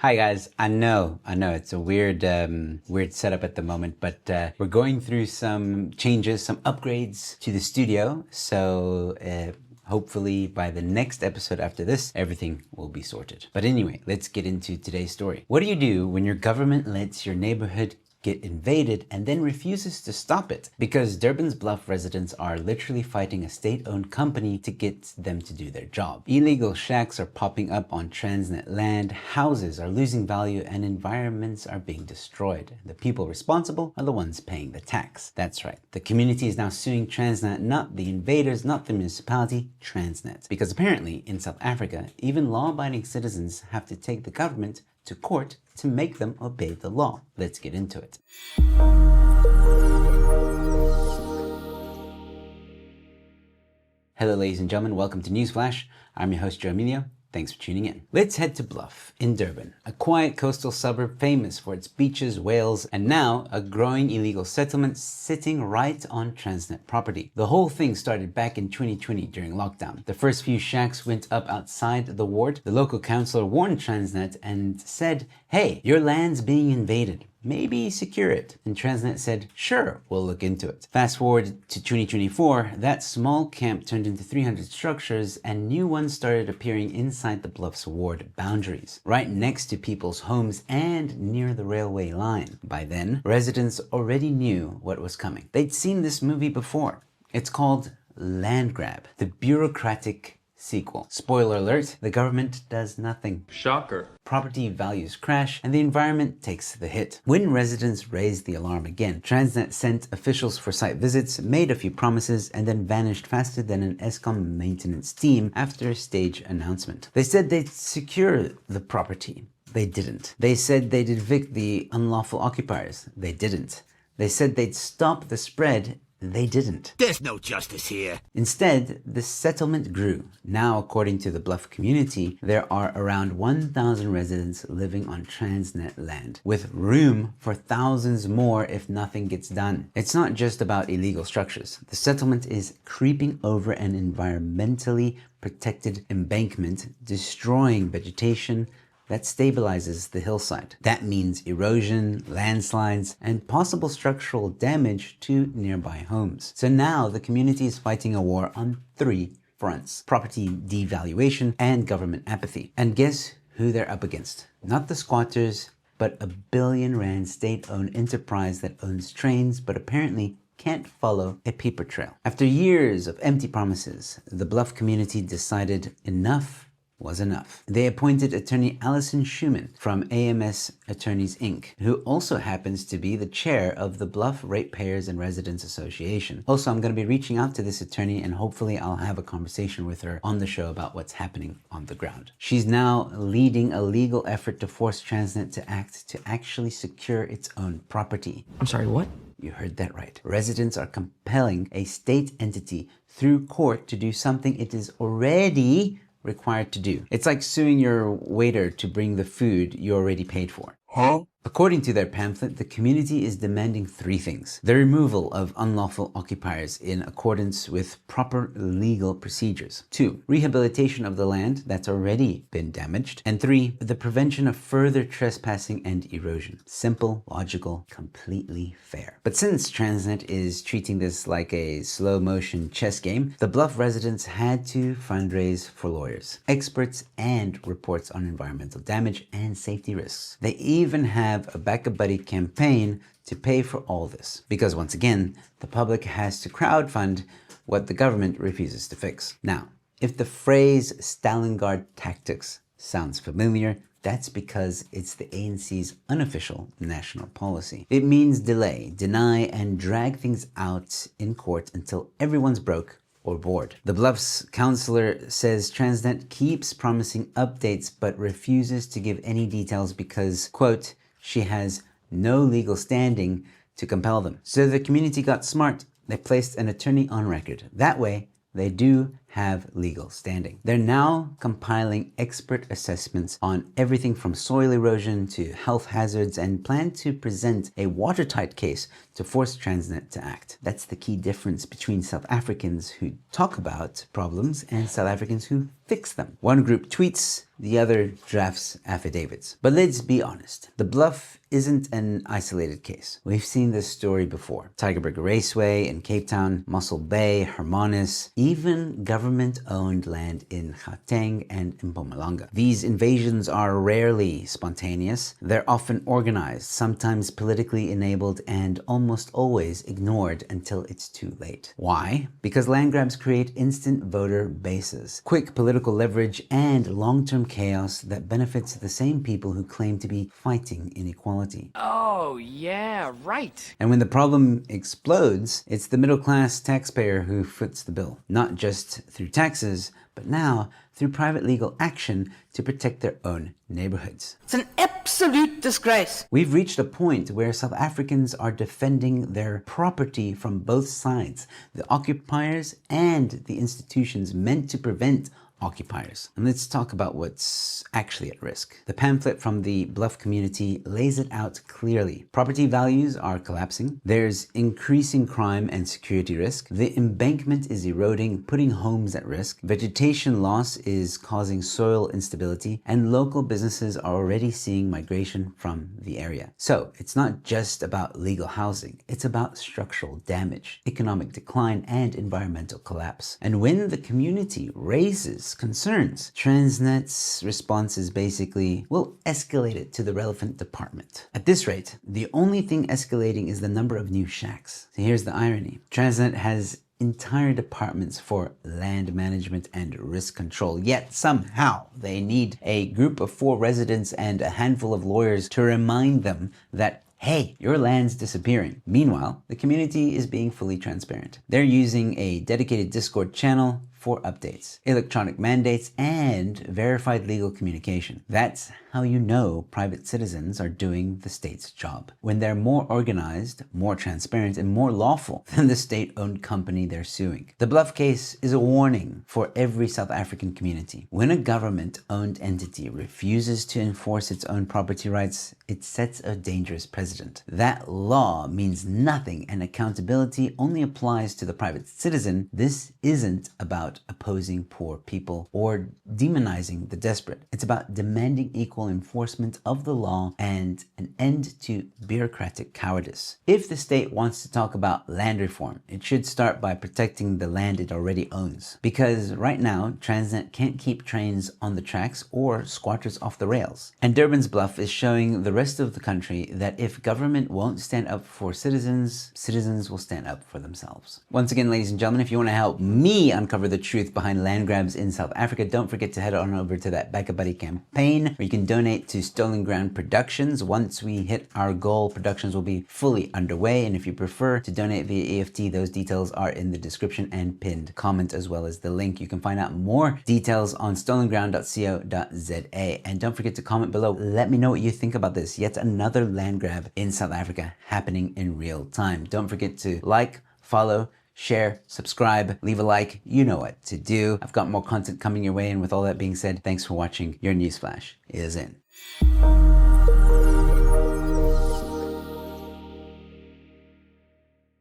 Hi guys, I know it's a weird setup at the moment, but we're going through some changes, some upgrades to the studio. So hopefully by the next episode after this, everything will be sorted. But anyway, let's get into today's story. What do you do when your government lets your neighborhood get invaded and then refuses to stop it? Because Durban's Bluff residents are literally fighting a state-owned company to get them to do their job. Illegal shacks are popping up on Transnet land, houses are losing value, and environments are being destroyed. The people responsible are the ones paying the tax. That's right. The community is now suing Transnet, not the invaders, not the municipality, Transnet. Because apparently in South Africa, even law-abiding citizens have to take the government to court to make them obey the law. Let's get into it. Hello ladies and gentlemen, welcome to Newsflash. I'm your host Emilio. Thanks for tuning in. Let's head to Bluff in Durban, a quiet coastal suburb famous for its beaches, whales, and now a growing illegal settlement sitting right on Transnet property. The whole thing started back in 2020 during lockdown. The first few shacks went up outside the ward. The local councillor warned Transnet and said, "Hey, your land's being invaded. Maybe secure it." And Transnet said, "Sure, we'll look into it." Fast forward to 2024, that small camp turned into 300 structures and new ones started appearing inside the Bluff's ward boundaries, right next to people's homes and near the railway line. By then, residents already knew what was coming. They'd seen this movie before. It's called Land Grab, the bureaucratic sequel. Spoiler alert, the government does nothing. Shocker. Property values crash and the environment takes the hit. When residents raised the alarm again, Transnet sent officials for site visits, made a few promises, and then vanished faster than an Eskom maintenance team after a stage announcement. They said they'd secure the property. They didn't. They said they'd evict the unlawful occupiers. They didn't. They said they'd stop the spread. They didn't. There's no justice here. Instead, the settlement grew. Now, according to the Bluff community, there are around 1,000 residents living on Transnet land, with room for thousands more if nothing gets done. It's not just about illegal structures. The settlement is creeping over an environmentally protected embankment, destroying vegetation that stabilizes the hillside. That means erosion, landslides, and possible structural damage to nearby homes. So now the community is fighting a war on three fronts: property devaluation and government apathy. And guess who they're up against? Not the squatters, but a R1 billion state-owned enterprise that owns trains but apparently can't follow a paper trail. After years of empty promises, the Bluff community decided enough was enough. They appointed attorney Alison Schumann from AMS Attorneys Inc., who also happens to be the chair of the Bluff Ratepayers and Residents Association. Also, I'm going to be reaching out to this attorney and hopefully I'll have a conversation with her on the show about what's happening on the ground. She's now leading a legal effort to force Transnet to act to actually secure its own property. I'm sorry, what? You heard that right. Residents are compelling a state entity through court to do something it is already required to do. It's like suing your waiter to bring the food you already paid for. Huh? According to their pamphlet, the community is demanding three things: the removal of unlawful occupiers in accordance with proper legal procedures; 2, rehabilitation of the land that's already been damaged; and 3, the prevention of further trespassing and erosion. Simple, logical, completely fair. But since Transnet is treating this like a slow-motion chess game, the Bluff residents had to fundraise for lawyers, experts, and reports on environmental damage and safety risks. They even have a Back a Buddy campaign to pay for all this. Because once again, the public has to crowdfund what the government refuses to fix. Now, if the phrase Stalingard tactics sounds familiar, that's because it's the ANC's unofficial national policy. It means delay, deny, and drag things out in court until everyone's broke or bored. The Bluff's councillor says Transnet keeps promising updates but refuses to give any details because, quote, she has no legal standing to compel them. So the community got smart. They placed an attorney on record. That way, they do have legal standing. They're now compiling expert assessments on everything from soil erosion to health hazards and plan to present a watertight case to force Transnet to act. That's the key difference between South Africans who talk about problems and South Africans who fix them. One group tweets, the other drafts affidavits. But let's be honest, the Bluff isn't an isolated case. We've seen this story before. Tygerberg Raceway in Cape Town, Mossel Bay, Hermanus, even government-owned land in Gauteng and Mpumalanga. These invasions are rarely spontaneous. They're often organized, sometimes politically enabled, and almost always ignored until it's too late. Why? Because land grabs create instant voter bases, quick political leverage, and long-term chaos that benefits the same people who claim to be fighting inequality. Oh, yeah, right. And when the problem explodes, it's the middle-class taxpayer who foots the bill, not just through taxes, but now through private legal action to protect their own neighborhoods. It's an absolute disgrace. We've reached a point where South Africans are defending their property from both sides, the occupiers and the institutions meant to prevent occupiers. And let's talk about what's actually at risk. The pamphlet from the Bluff community lays it out clearly. Property values are collapsing. There's increasing crime and security risk. The embankment is eroding, putting homes at risk. Vegetation loss is causing soil instability, and local businesses are already seeing migration from the area. So it's not just about legal housing. It's about structural damage, economic decline, and environmental collapse. And when the community raises concerns, Transnet's response is basically, we'll escalate it to the relevant department. At this rate, the only thing escalating is the number of new shacks. So here's the irony. Transnet has entire departments for land management and risk control, yet somehow they need a group of 4 residents and a handful of lawyers to remind them that, hey, your land's disappearing. Meanwhile, the community is being fully transparent. They're using a dedicated Discord channel for updates, electronic mandates, and verified legal communication. That's how you know private citizens are doing the state's job. When they're more organized, more transparent, and more lawful than the state-owned company they're suing. The Bluff case is a warning for every South African community. When a government-owned entity refuses to enforce its own property rights, it sets a dangerous precedent. That law means nothing, and accountability only applies to the private citizen. This isn't about opposing poor people or demonizing the desperate. It's about demanding equal enforcement of the law and an end to bureaucratic cowardice. If the state wants to talk about land reform, it should start by protecting the land it already owns. Because right now, Transnet can't keep trains on the tracks or squatters off the rails. And Durban's Bluff is showing the rest of the country that if government won't stand up for citizens, citizens will stand up for themselves. Once again, ladies and gentlemen, if you want to help me uncover the truth behind land grabs in South Africa, don't forget to head on over to that Back a Buddy campaign where you can donate to Stolen Ground Productions. Once we hit our goal, productions will be fully underway, and if you prefer to donate via EFT, those details are in the description and pinned comment, as well as the link. You can find out more details on stolenground.co.za, and don't forget to comment below. Let me know what you think about this. Yet another land grab in South Africa happening in real time. Don't forget to like, follow, share, subscribe, leave a like. You know what to do. I've got more content coming your way, and with all that being said, thanks for watching. Your Newsflash is in.